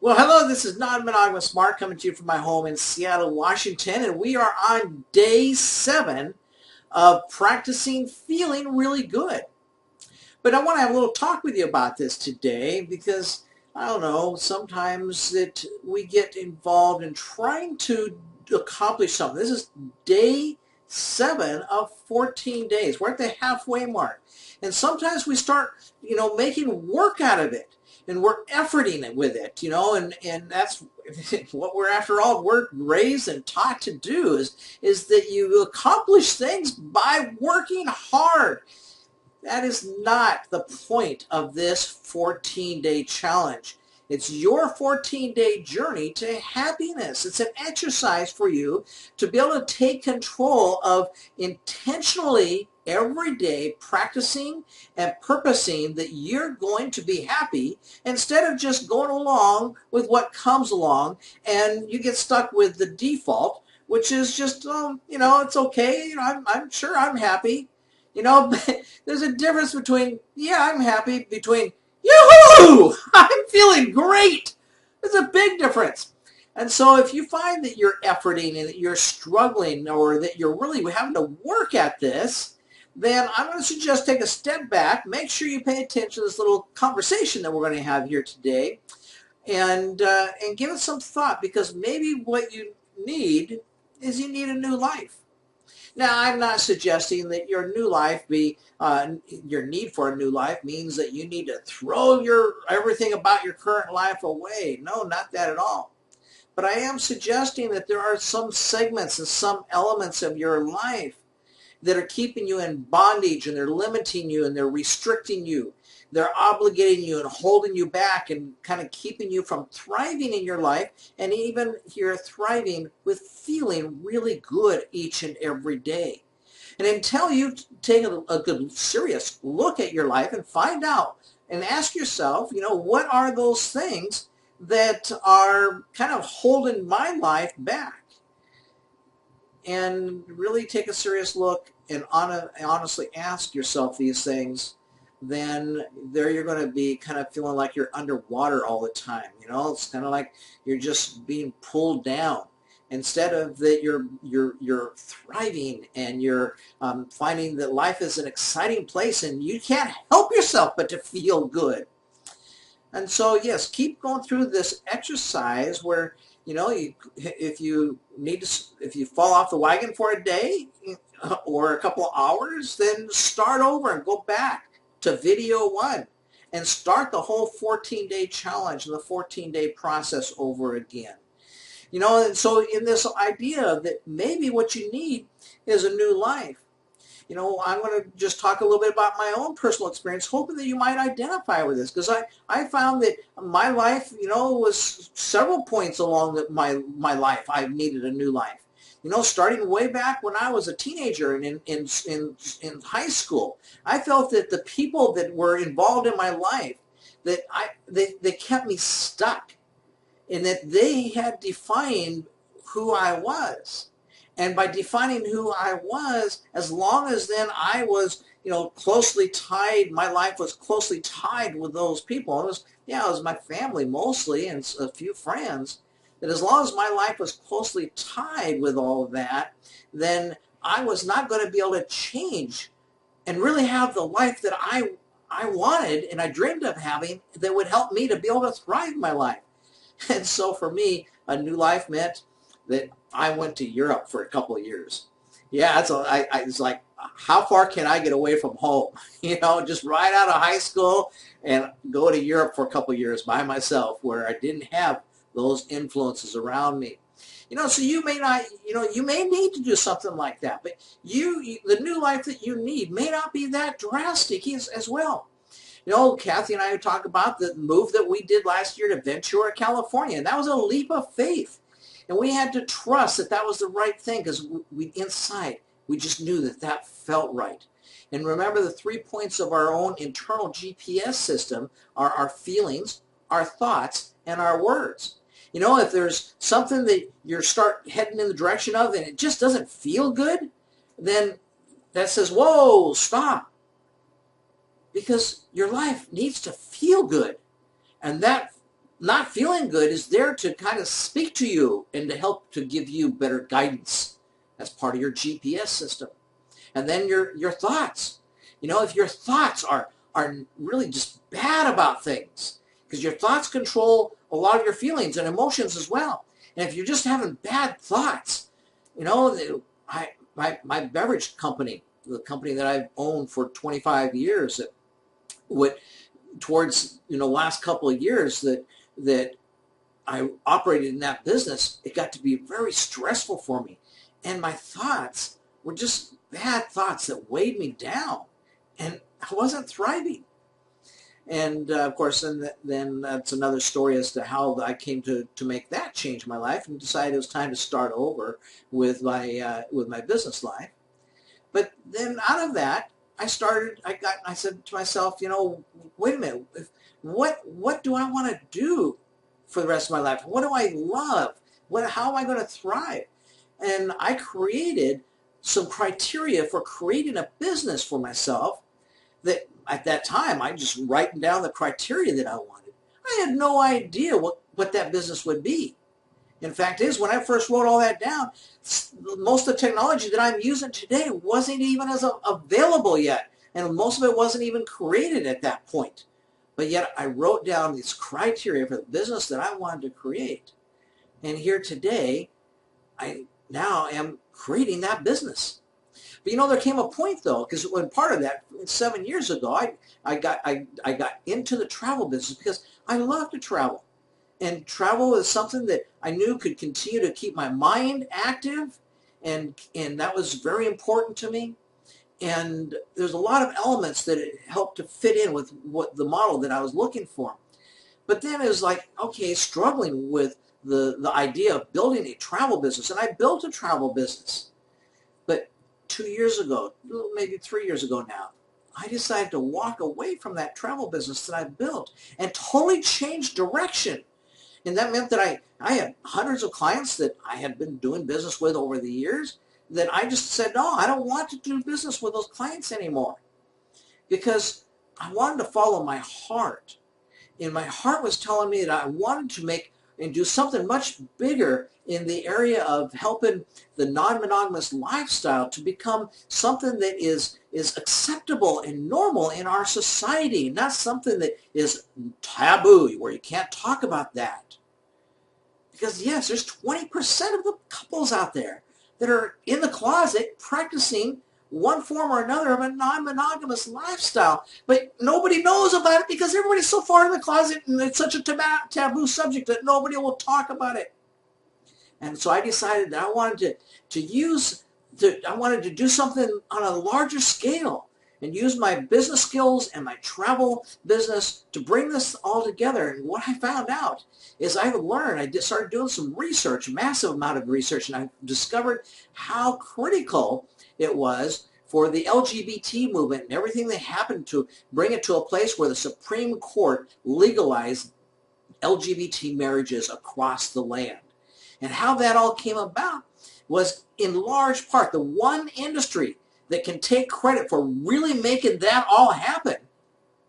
Well, hello, this is Non-Monogamous Mark coming to you from my home in Seattle, Washington, and we are on day 7 of practicing feeling really good. But I want to have a little talk with you about this today because, I don't know, sometimes that we get involved in trying to accomplish something. This is day 7 of 14 days. We're at the halfway mark. And sometimes we start, making work out of it. And we're efforting it with it, and that's what we're, after all, we're raised and taught to do is that you accomplish things by working hard. That is not the point of this 14-day challenge. It's your 14-day journey to happiness. It's an exercise for you to be able to take control of intentionally every day practicing and purposing that you're going to be happy instead of just going along with what comes along and you get stuck with the default, which is just, it's okay. I'm sure I'm happy. There's a difference between, yeah, I'm happy, between, yoo-hoo, I'm feeling great. There's a big difference. And so if you find that you're efforting and that you're struggling or that you're really having to work at this, then I'm going to suggest take a step back, make sure you pay attention to this little conversation that we're going to have here today, and give it some thought, because maybe what you need is you need a new life. Now, I'm not suggesting that your new life your need for a new life means that you need to throw everything about your current life away. No, not that at all. But I am suggesting that there are some segments and some elements of your life that are keeping you in bondage, and they're limiting you, and they're restricting you. They're obligating you and holding you back and kind of keeping you from thriving in your life, and even here thriving with feeling really good each and every day. And until you take a good serious look at your life and find out and ask yourself, what are those things that are kind of holding my life back? And really take a serious look and honestly ask yourself these things, then there you're going to be kind of feeling like you're underwater all the time. It's kind of like you're just being pulled down instead of that you're thriving, and you're finding that life is an exciting place and you can't help yourself but to feel good. And so, yes, keep going through this exercise where, if you fall off the wagon for a day or a couple of hours, then start over and go back to video 1 and start the whole 14-day challenge and the 14-day process over again. And so in this idea that maybe what you need is a new life, I'm going to just talk a little bit about my own personal experience, hoping that you might identify with this, because I found that my life, was several points along my life I needed a new life. Starting way back when I was a teenager and in high school, I felt that the people that were involved in my life, that they kept me stuck, in that they had defined who I was. And by defining who I was, as long as then I was, closely tied, my life was closely tied with those people. It was my family mostly and a few friends. That as long as my life was closely tied with all of that, then I was not going to be able to change and really have the life that I wanted and I dreamed of having, that would help me to be able to thrive in my life. And so for me, a new life meant that I went to Europe for a couple of years. Yeah, I was like, how far can I get away from home? Just right out of high school and go to Europe for a couple of years by myself, where I didn't have those influences around me. So you may not, you may need to do something like that, but the new life that you need may not be that drastic as well. Kathy and I would talk about the move that we did last year to Ventura, California, and that was a leap of faith. And we had to trust that that was the right thing, because inside, we just knew that that felt right. And remember, the 3 points of our own internal GPS system are our feelings, our thoughts, and our words. If there's something that you start heading in the direction of and it just doesn't feel good, then that says, whoa, stop. Because your life needs to feel good. And that not feeling good is there to kind of speak to you and to help to give you better guidance. That's part of your GPS system. And then your thoughts. You know, if your thoughts are really just bad about things, because your thoughts control a lot of your feelings and emotions as well. And if you're just having bad thoughts, you know, my beverage company, the company that I've owned for 25 years, that would towards, you know, last couple of years that I operated in that business, it got to be very stressful for me. And my thoughts were just bad thoughts that weighed me down. And I wasn't thriving. And of course, then that's another story as to how I came to make that change in my life and decided it was time to start over with my business life. But then out of that, I said to myself, you know, wait a minute, what do I want to do for the rest of my life? What do I love? How am I going to thrive? And I created some criteria for creating a business for myself that at that time I just writing down the criteria that I wanted. I had no idea what that business would be. In fact is, when I first wrote all that down, most of the technology that I'm using today wasn't even as available yet. And most of it wasn't even created at that point. But yet I wrote down these criteria for the business that I wanted to create. And here today, I now am creating that business. But you know, there came a point though, because when part of that, 7 years ago, I got into the travel business because I love to travel. And travel is something that I knew could continue to keep my mind active, and that was very important to me. And there's a lot of elements that it helped to fit in with what the model that I was looking for. But then it was like, okay, struggling with the idea of building a travel business. And I built a travel business. But 2 years ago, maybe 3 years ago now, I decided to walk away from that travel business that I built and totally change direction. And that meant that I had hundreds of clients that I had been doing business with over the years that I just said, no, I don't want to do business with those clients anymore, because I wanted to follow my heart. And my heart was telling me that I wanted to make and do something much bigger in the area of helping the non-monogamous lifestyle to become something that is acceptable and normal in our society, not something that is taboo, where you can't talk about that. Because yes, there's 20% of the couples out there that are in the closet practicing one form or another of a non-monogamous lifestyle, but nobody knows about it because everybody's so far in the closet and it's such a taboo subject that nobody will talk about it. And so I decided that I wanted I wanted to do something on a larger scale and use my business skills and my travel business to bring this all together. And what I found out is I started doing some research, a massive amount of research, and I discovered how critical it was for the LGBT movement and everything that happened to bring it to a place where the Supreme Court legalized LGBT marriages across the land. And how that all came about was in large part the one industry that can take credit for really making that all happen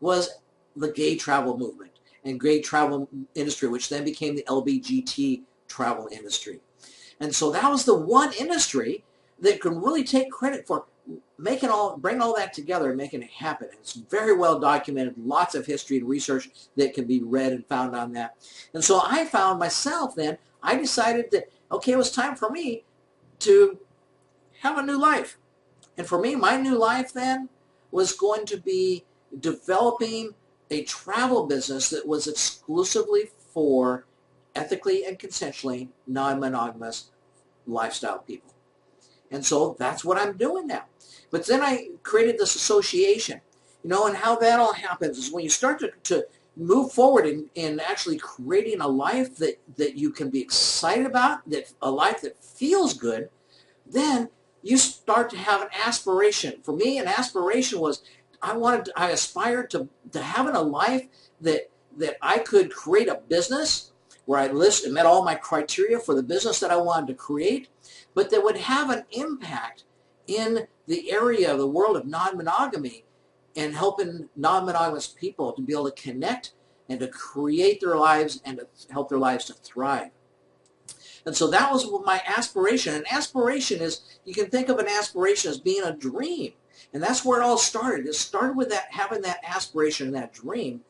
was the gay travel movement and gay travel industry, which then became the LGBT travel industry. And so that was the one industry that can really take credit for bringing all that together and making it happen. And it's very well documented, lots of history and research that can be read and found on that. And so I found myself then, I decided that, okay, it was time for me to have a new life. And for me, my new life then was going to be developing a travel business that was exclusively for ethically and consensually non-monogamous lifestyle people. And so that's what I'm doing now. But then I created this association, you know, and how that all happens is when you start to move forward in actually creating a life that you can be excited about, a life that feels good, then you start to have an aspiration. For me, an aspiration was I aspired to having a life that I could create a business where I met all my criteria for the business that I wanted to create, but that would have an impact in the area of the world of non-monogamy and helping non-monogamous people to be able to connect and to create their lives and to help their lives to thrive. And so that was my aspiration. And aspiration is, you can think of an aspiration as being a dream. And that's where it all started. It started with that, having that aspiration and that dream.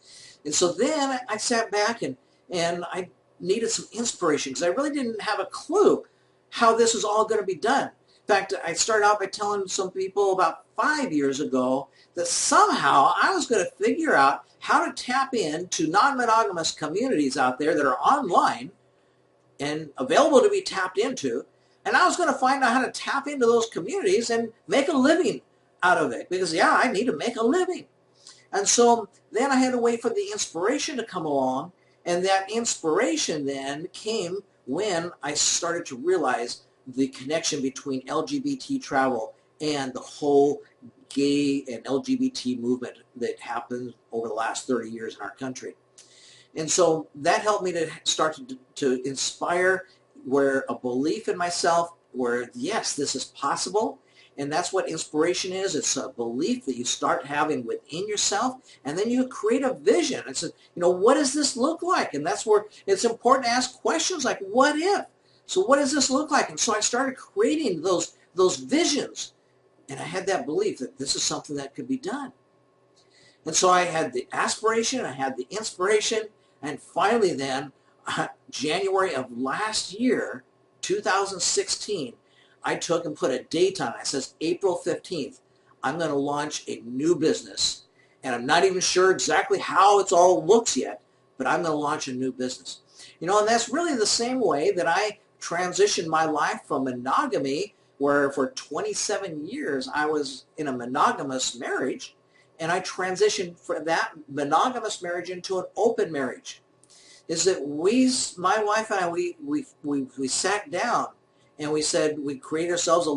And so then I sat back and I needed some inspiration because I really didn't have a clue how this was all going to be done. In fact, I started out by telling some people about 5 years ago that somehow I was going to figure out how to tap into non-monogamous communities out there that are online and available to be tapped into. And I was going to find out how to tap into those communities and make a living out of it. Because, yeah, I need to make a living. And so then I had to wait for the inspiration to come along. And that inspiration then came when I started to realize the connection between LGBT travel and the whole gay and LGBT movement that happened over the last 30 years in our country. And so that helped me to start to inspire where a belief in myself, where yes, this is possible. And that's what inspiration is. It's a belief that you start having within yourself, and then you create a vision. It's what does this look like? And that's where it's important to ask questions like, what if? So what does this look like? And so I started creating those visions, and I had that belief that this is something that could be done. And so I had the aspiration, I had the inspiration, and finally then, January of last year, 2016, I took and put a date on it. It says April 15th. I'm going to launch a new business. And I'm not even sure exactly how it all looks yet, but I'm going to launch a new business. And that's really the same way that I transitioned my life from monogamy, where for 27 years I was in a monogamous marriage, and I transitioned from that monogamous marriage into an open marriage. Is that my wife and I, we sat down and we said, we create ourselves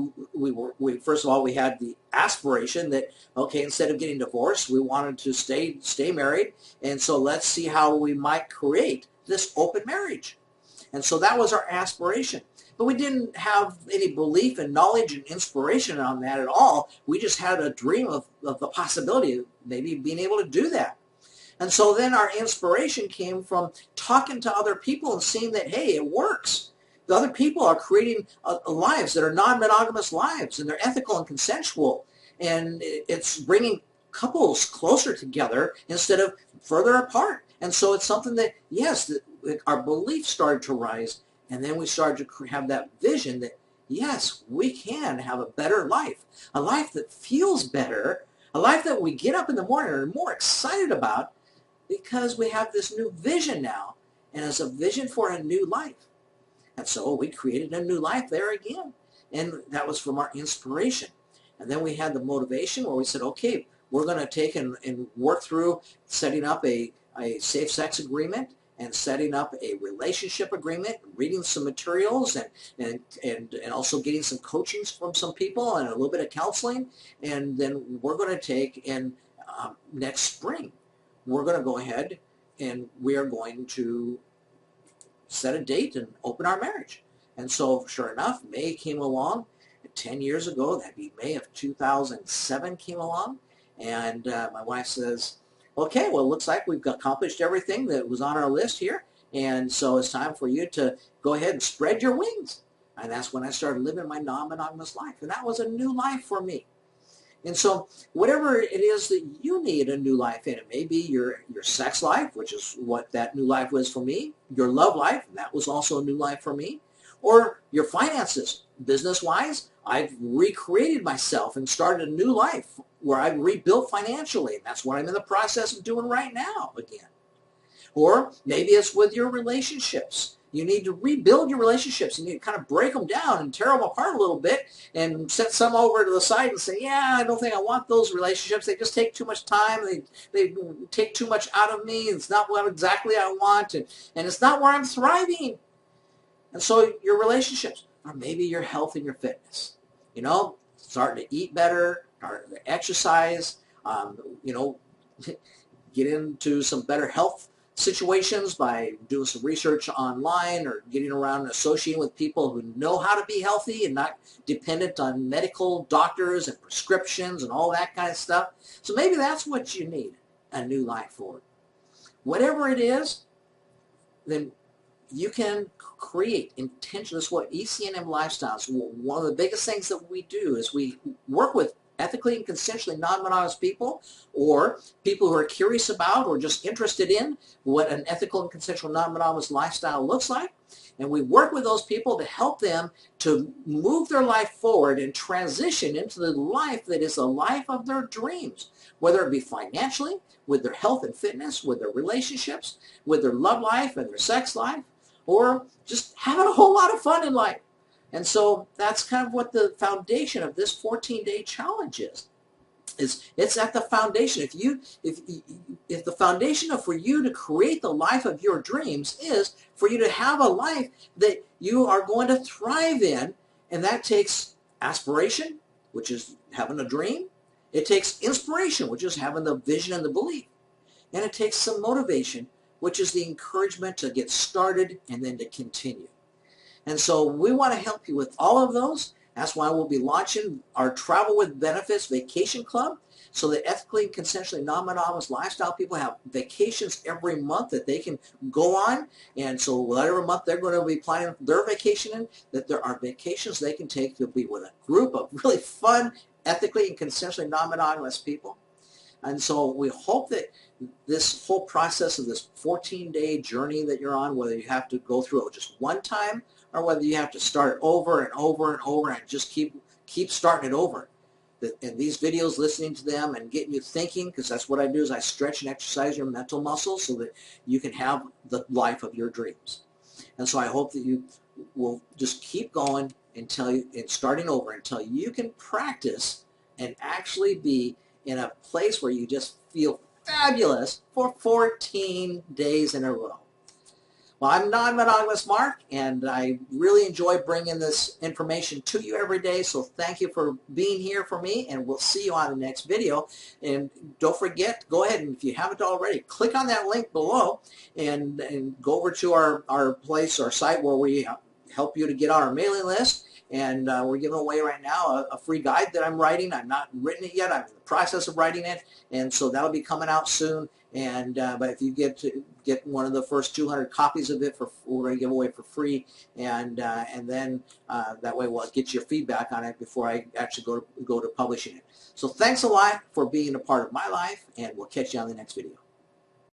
first of all, we had the aspiration that, okay, instead of getting divorced, we wanted to stay married, and so let's see how we might create this open marriage. And so that was our aspiration. But we didn't have any belief and knowledge and inspiration on that at all. We just had a dream of the possibility of maybe being able to do that. And so then our inspiration came from talking to other people and seeing that, hey, it works. The other people are creating lives that are non-monogamous lives, and they're ethical and consensual. And it's bringing couples closer together instead of further apart. And so it's something that, yes, our beliefs started to rise, and then we started to have that vision that, yes, we can have a better life, a life that feels better, a life that we get up in the morning and are more excited about because we have this new vision now, and it's a vision for a new life. And so we created a new life there again. And that was from our inspiration. And then we had the motivation where we said, okay, we're going to take and work through setting up a safe sex agreement and setting up a relationship agreement, reading some materials and also getting some coachings from some people and a little bit of counseling. And then we're going to take and next spring, we're going to go ahead and we are going to set a date and open our marriage. And so sure enough, May came along. 10 years ago, that'd be May of 2007 came along, and my wife says, okay, well, it looks like we've accomplished everything that was on our list here, and so it's time for you to go ahead and spread your wings. And that's when I started living my non-monogamous life, and that was a new life for me. And so whatever it is that you need a new life in, it may be your sex life, which is what that new life was for me, your love life, and that was also a new life for me, or your finances. Business-wise, I've recreated myself and started a new life where I've rebuilt financially, and that's what I'm in the process of doing right now again. Or maybe it's with your relationships. You need to rebuild your relationships. You need to kind of break them down and tear them apart a little bit and set some over to the side and say, yeah, I don't think I want those relationships. They just take too much time. They take too much out of me. It's not what exactly I want, and it's not where I'm thriving. And so your relationships, or maybe your health and your fitness. Starting to eat better, starting to exercise, get into some better health situations by doing some research online or getting around and associating with people who know how to be healthy and not dependent on medical doctors and prescriptions and all that kind of stuff. So maybe that's what you need a new life for. whatever it is, then you can create intentional. This is what ECNM Lifestyles, one of the biggest things that we do is we work with ethically and consensually non-monogamous people, or people who are curious about or just interested in what an ethical and consensual non-monogamous lifestyle looks like. And we work with those people to help them to move their life forward and transition into the life that is the life of their dreams, whether it be financially, with their health and fitness, with their relationships, with their love life and their sex life, or just having a whole lot of fun in life. And so that's kind of what the foundation of this 14-day challenge is. It's at the foundation. If the foundation for you to create the life of your dreams is for you to have a life that you are going to thrive in, and that takes aspiration, which is having a dream. It takes inspiration, which is having the vision and the belief. And it takes some motivation, which is the encouragement to get started and then to continue. And so we want to help you with all of those. That's why we'll be launching our Travel with Benefits Vacation Club, so that ethically and consensually non-monogamous lifestyle people have vacations every month that they can go on. And so whatever month they're going to be planning their vacation in, that there are vacations they can take to be with a group of really fun, ethically and consensually non-monogamous people. And so we hope that this whole process of this 14-day journey that you're on, whether you have to go through it just one time or whether you have to start over and over and over and just keep starting it over. And these videos, listening to them and getting you thinking, because that's what I do, is I stretch and exercise your mental muscles so that you can have the life of your dreams. And so I hope that you will just keep going and starting over until you can practice and actually be in a place where you just feel fabulous for 14 days in a row. Well, I'm Non-Monogamous Mark, and I really enjoy bringing this information to you every day, so thank you for being here for me, and we'll see you on the next video. And don't forget, go ahead, and if you haven't already, click on that link below and go over to our site where we help you to get on our mailing list. And we're giving away right now a free guide that I'm writing. I've not written it yet. I'm in the process of writing it, and so that'll be coming out soon. And but if you get one of the first 200 copies of it, we're going to give away for free, and then that way we'll get your feedback on it before I actually go to publishing it. So thanks a lot for being a part of my life, and we'll catch you on the next video.